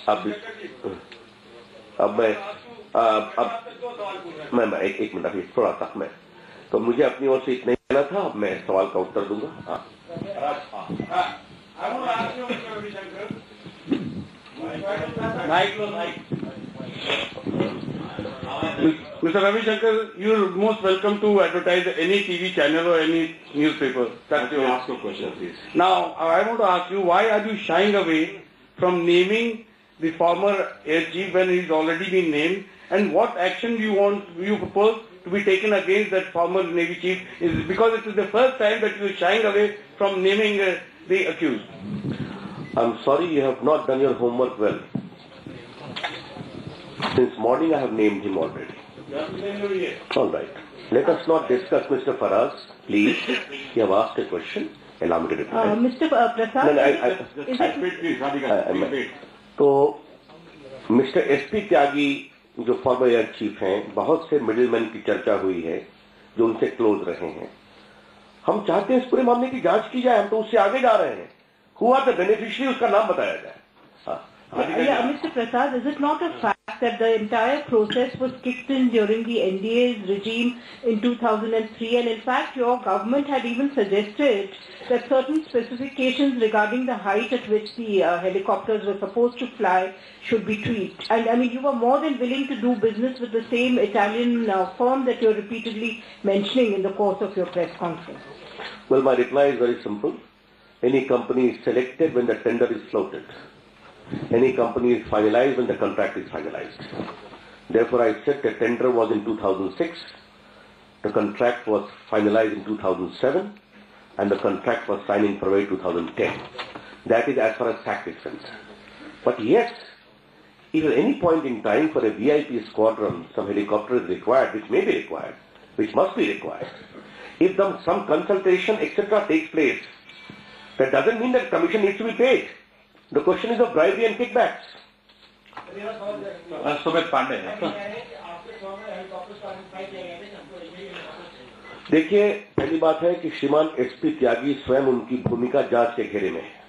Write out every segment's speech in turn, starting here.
अब मैं एक मिनट अभी थोड़ा सा मैं तो मुझे अपनी ओर से इतना ही कहना था। अब मैं सवाल का उत्तर दूंगा। Mr. Ravi Shankar, you're most welcome to advertise any TV channel or any newspaper. That's your ask your question, please. Now, I want to ask you, why are you shying away from naming the former air chief when he's already been named, and what action do you propose to be taken against that former Navy chief? Is because it is the first time that you're shying away from naming the accused. I'm sorry, you have not done your homework well. Since morning I have named him already. All right. Let us not discuss Mr. Faraz, please. You have asked a question. Allow me to reply. Mr. Prasad, तो mister SP त्यागी जो farmer air chief हैं, बहुत से middleman की चर्चा हुई है जो उनसे क्लोज रहे हैं। हम चाहते हैं इस पूरे मामले की जांच की जाए। हम तो उससे आगे जा रहे हैं। हुआ तो बेनिफिशियरी उसका नाम बताया जाए। Mr. Prasad, is it not a fact that the entire process was kicked in during the NDA's regime in 2003, and in fact your government had even suggested that certain specifications regarding the height at which the helicopters were supposed to fly should be tweaked? And I mean, you were more than willing to do business with the same Italian firm that you're repeatedly mentioning in the course of your press conference. Well, my reply is very simple. Any company is selected when the tender is floated. Any company is finalized when the contract is finalized. Therefore, I said the tender was in 2006, the contract was finalized in 2007, and the contract was signed in February 2010. That is as far as fact is concerned. But yes, if at any point in time for a VIP squadron some helicopter is required, which may be required, which must be required, if some consultation etc. takes place, that doesn't mean that commission needs to be paid. The question is of bribery and kickbacks. Sumit Pandey. देखिए, पहली बात है कि श्रीमान SP त्यागी स्वयं उनकी भूमिका जांच के घेरे में है।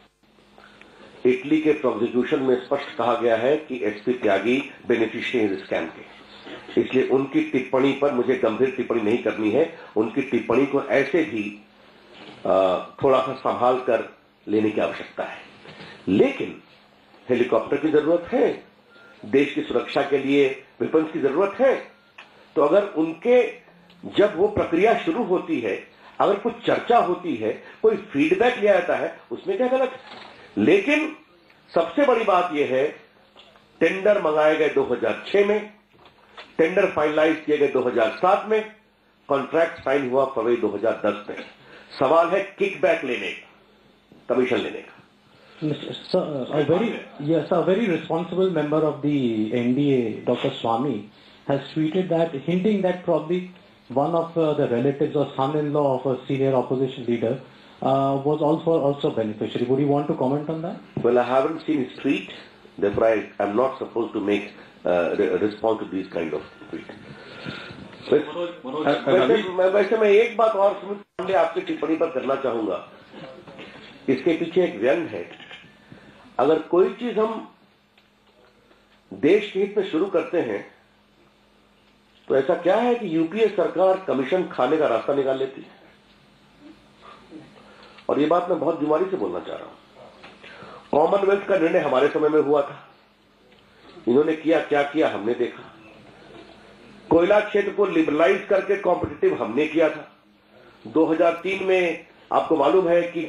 इटली के प्रोसिक्यूशन में स्पष्ट कहा गया है कि एसपी त्यागी बेनिफिशियरी इस स्कैम के, इसलिए उनकी टिप्पणी पर मुझे गंभीर टिप्पणी नहीं करनी है। उनकी टिप्पणी को ऐसे भी थोड़ा सा संभाल कर लेने की आवश्यकता है। लेकिन हेलीकॉप्टर की जरूरत है, देश की सुरक्षा के लिए वेपन्स की जरूरत है, तो अगर उनके जब वो प्रक्रिया शुरू होती है, अगर कुछ चर्चा होती है, कोई फीडबैक लिया जाता है, उसमें क्या गलत है? लेकिन सबसे बड़ी बात यह है, टेंडर मंगाए गए 2006 में, टेंडर फाइनलाइज किए गए 2007 में, कॉन्ट्रैक्ट साइन हुआ फरवरी 2010 में। सवाल है किकबैक लेने का, कमीशन लेने का। Sir, a very responsible member of the NDA, Dr. Swamy, has tweeted that, hinting that probably one of the relatives or son-in-law of a senior opposition leader was also beneficiary. Would you want to comment on that? Well, I haven't seen his tweet, therefore I am not supposed to make respond to these kind of tweet. वैसे मैं एक बात और सुमित पांडे आपकी टिप्पणी पर करना चाहूंगा। इसके पीछे एक व्यंग है। अगर कोई चीज हम देश के हित में शुरू करते हैं तो ऐसा क्या है कि यूपीए सरकार कमीशन खाने का रास्ता निकाल लेती है। और ये बात मैं बहुत जुमारी से बोलना चाह रहा हूं। कॉमनवेल्थ का निर्णय हमारे समय में हुआ था, इन्होंने किया क्या किया हमने देखा। कोयला क्षेत्र को लिबरलाइज करके कॉम्पिटिटिव हमने किया था। 2003 में आपको मालूम है कि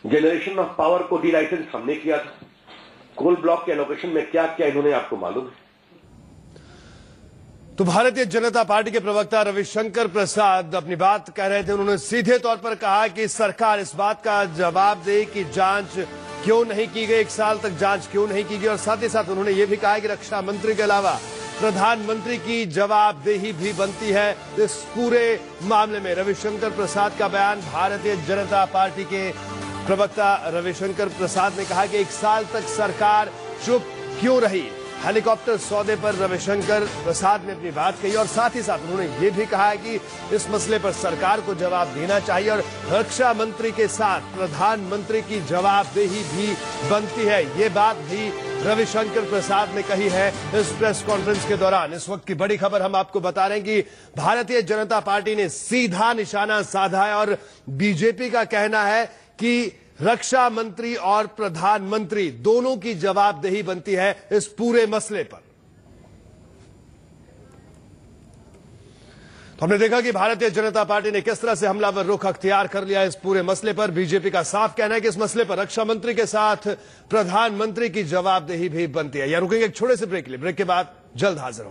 जनरेशन ऑफ पावर को डी-लाइसेंस हमने किया था। कोल ब्लॉक के एलोकेशन में क्या किया इन्होंने आपको मालूम है। तो भारतीय जनता पार्टी के प्रवक्ता रविशंकर प्रसाद अपनी बात कह रहे थे। उन्होंने सीधे तौर पर कहा कि सरकार इस बात का जवाब दे कि जांच क्यों नहीं की गई, 1 साल तक जांच क्यों नहीं की गई, और साथ ही साथ उन्होंने ये भी कहा कि रक्षा मंत्री के अलावा प्रधानमंत्री की जवाबदेही भी बनती है इस पूरे मामले में। रविशंकर प्रसाद का बयान। भारतीय जनता पार्टी के प्रवक्ता रविशंकर प्रसाद ने कहा कि 1 साल तक सरकार चुप क्यों रही, हेलीकॉप्टर सौदे पर रविशंकर प्रसाद ने अपनी बात कही और साथ ही साथ उन्होंने ये भी कहा है कि इस मसले पर सरकार को जवाब देना चाहिए और रक्षा मंत्री के साथ प्रधानमंत्री की जवाबदेही भी बनती है। ये बात भी रविशंकर प्रसाद ने कही है इस प्रेस कॉन्फ्रेंस के दौरान। इस वक्त की बड़ी खबर हम आपको बता रहे हैं कि भारतीय जनता पार्टी ने सीधा निशाना साधा है और बीजेपी का कहना है कि रक्षा मंत्री और प्रधानमंत्री दोनों की जवाबदेही बनती है इस पूरे मसले पर। तो हमने देखा कि भारतीय जनता पार्टी ने किस तरह से हमलावर रुख अख्तियार कर लिया इस पूरे मसले पर। बीजेपी का साफ कहना है कि इस मसले पर रक्षा मंत्री के साथ प्रधानमंत्री की जवाबदेही भी बनती है। या रुकेंगे एक छोटे से ब्रेक के लिए, ब्रेक के बाद जल्द हाजिर होंगे।